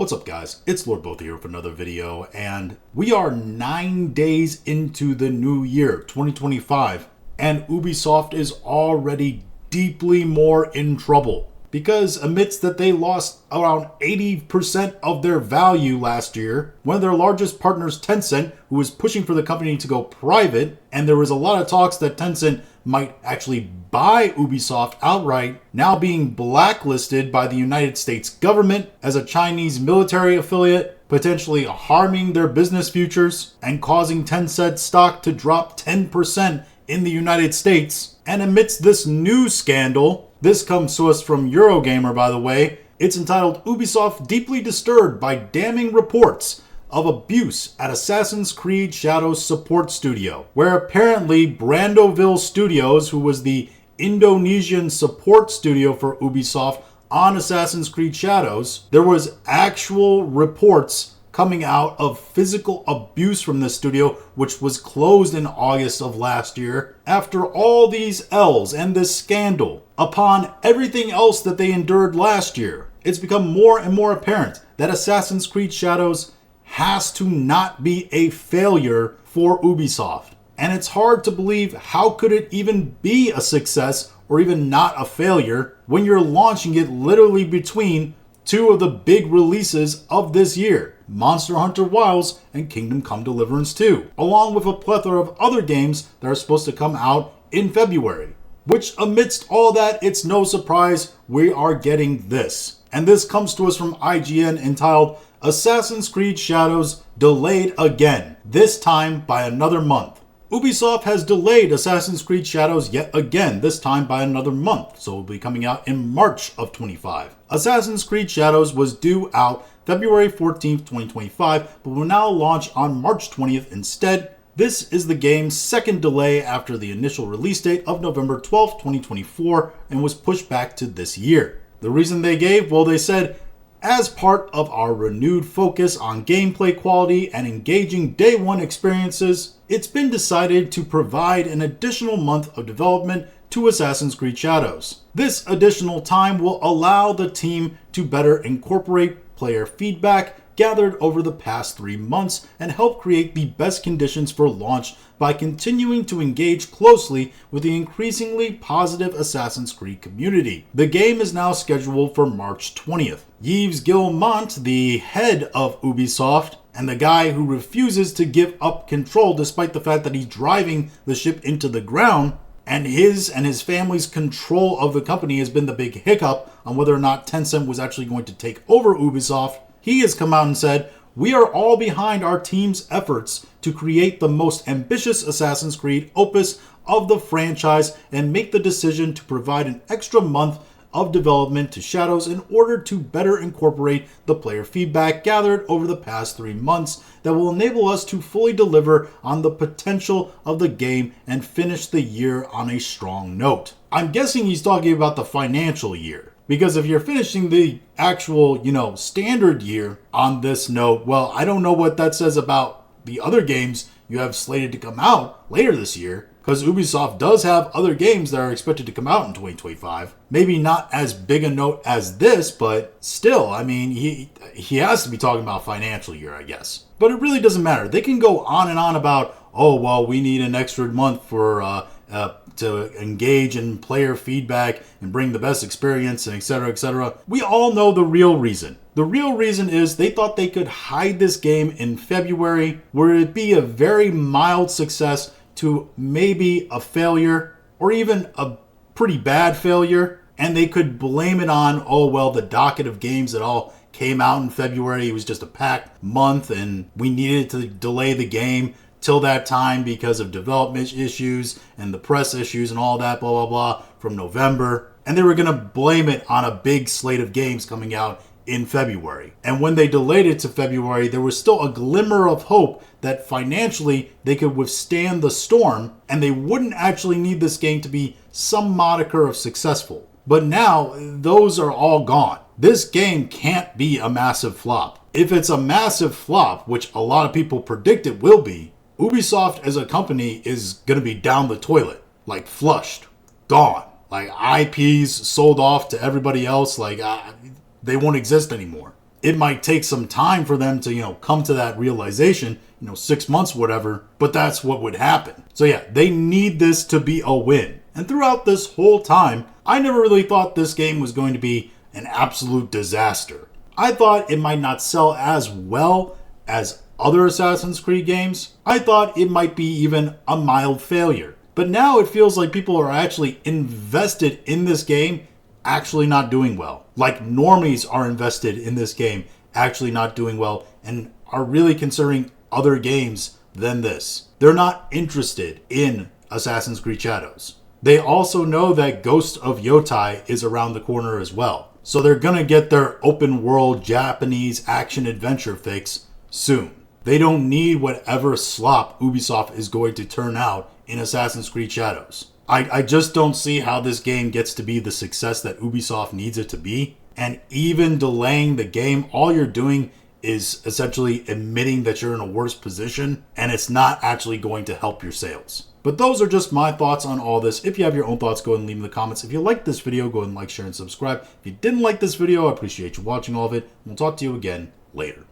What's up, guys? It's Lord Both here with another video, and we are 9 days into the new year, 2025, and Ubisoft is already deeply more in trouble. Because amidst that they lost around 80% of their value last year, one of their largest partners, Tencent, who was pushing for the company to go private, and there was a lot of talks that Tencent might actually buy Ubisoft outright, now being blacklisted by the United States government as a Chinese military affiliate, potentially harming their business futures and causing Tencent stock to drop 10% in the United States. And amidst this new scandal, this comes to us from Eurogamer, by the way. It's entitled Ubisoft Deeply Disturbed by Damning Reports of Abuse at Assassin's Creed Shadows Support Studio, where apparently Brandoville Studios, who was the Indonesian support studio for Ubisoft on Assassin's Creed Shadows, there was actual reports coming out of physical abuse from this studio, which was closed in August of last year. After all these L's and this scandal, upon everything else that they endured last year, it's become more and more apparent that Assassin's Creed Shadows has to not be a failure for Ubisoft. And it's hard to believe how could it even be a success or even not a failure when you're launching it literally between two of the big releases of this year, Monster Hunter Wilds and Kingdom Come Deliverance 2, along with a plethora of other games that are supposed to come out in February. Which amidst all that, it's no surprise we are getting this. And this comes to us from IGN entitled Assassin's Creed Shadows Delayed Again, this time by another month. Ubisoft has delayed Assassin's Creed Shadows yet again, this time by another month, so it will be coming out in March of 25. Assassin's Creed Shadows was due out February 14th, 2025, but will now launch on March 20th instead. This is the game's second delay after the initial release date of November 12th, 2024, and was pushed back to this year. The reason they gave, well, they said, as part of our renewed focus on gameplay quality and engaging day one experiences, it's been decided to provide an additional month of development to Assassin's Creed Shadows. This additional time will allow the team to better incorporate player feedback gathered over the past 3 months and help create the best conditions for launch by continuing to engage closely with the increasingly positive Assassin's Creed community. The game is now scheduled for March 20th. Yves Guillemot, the head of Ubisoft, and the guy who refuses to give up control despite the fact that he's driving the ship into the ground, and his family's control of the company has been the big hiccup on whether or not Tencent was actually going to take over Ubisoft. He has come out and said, "We are all behind our team's efforts to create the most ambitious Assassin's Creed opus of the franchise and make the decision to provide an extra month of development to Shadows in order to better incorporate the player feedback gathered over the past 3 months that will enable us to fully deliver on the potential of the game and finish the year on a strong note." I'm guessing he's talking about the financial year. Because if you're finishing the actual, standard year on this note, well, I don't know what that says about the other games you have slated to come out later this year. Because Ubisoft does have other games that are expected to come out in 2025. Maybe not as big a note as this, but still, I mean, he has to be talking about financial year, I guess. But it really doesn't matter. They can go on and on about, oh, well, we need an extra month for to engage in player feedback and bring the best experience and etc., etc. We all know the real reason. The real reason is they thought they could hide this game in February where it'd be a very mild success to maybe a failure or even a pretty bad failure, and they could blame it on, oh, well, the docket of games that all came out in February, it was just a packed month and we needed to delay the game till that time because of development issues and the press issues and all that, blah, blah, blah, from November. And they were going to blame it on a big slate of games coming out in February. And when they delayed it to February, there was still a glimmer of hope that financially they could withstand the storm and they wouldn't actually need this game to be some moniker of successful. But now, those are all gone. This game can't be a massive flop. If it's a massive flop, which a lot of people predict it will be, Ubisoft as a company is going to be down the toilet, like flushed, gone. Like IPs sold off to everybody else, like they won't exist anymore. It might take some time for them to, come to that realization, 6 months, whatever, but that's what would happen. So yeah, they need this to be a win. And throughout this whole time, I never really thought this game was going to be an absolute disaster. I thought it might not sell as well as other Assassin's Creed games. I thought it might be even a mild failure. But now it feels like people are actually invested in this game, actually not doing well. Like normies are invested in this game, actually not doing well, and are really considering other games than this. They're not interested in Assassin's Creed Shadows. They also know that Ghost of Yotai is around the corner as well. So they're gonna get their open world Japanese action adventure fix soon. They don't need whatever slop Ubisoft is going to turn out in Assassin's Creed Shadows. I just don't see how this game gets to be the success that Ubisoft needs it to be. And even delaying the game, all you're doing is essentially admitting that you're in a worse position, and it's not actually going to help your sales. But those are just my thoughts on all this. If you have your own thoughts, go ahead and leave in the comments. If you liked this video, go ahead and like, share, and subscribe. If you didn't like this video, I appreciate you watching all of it. And we'll talk to you again later.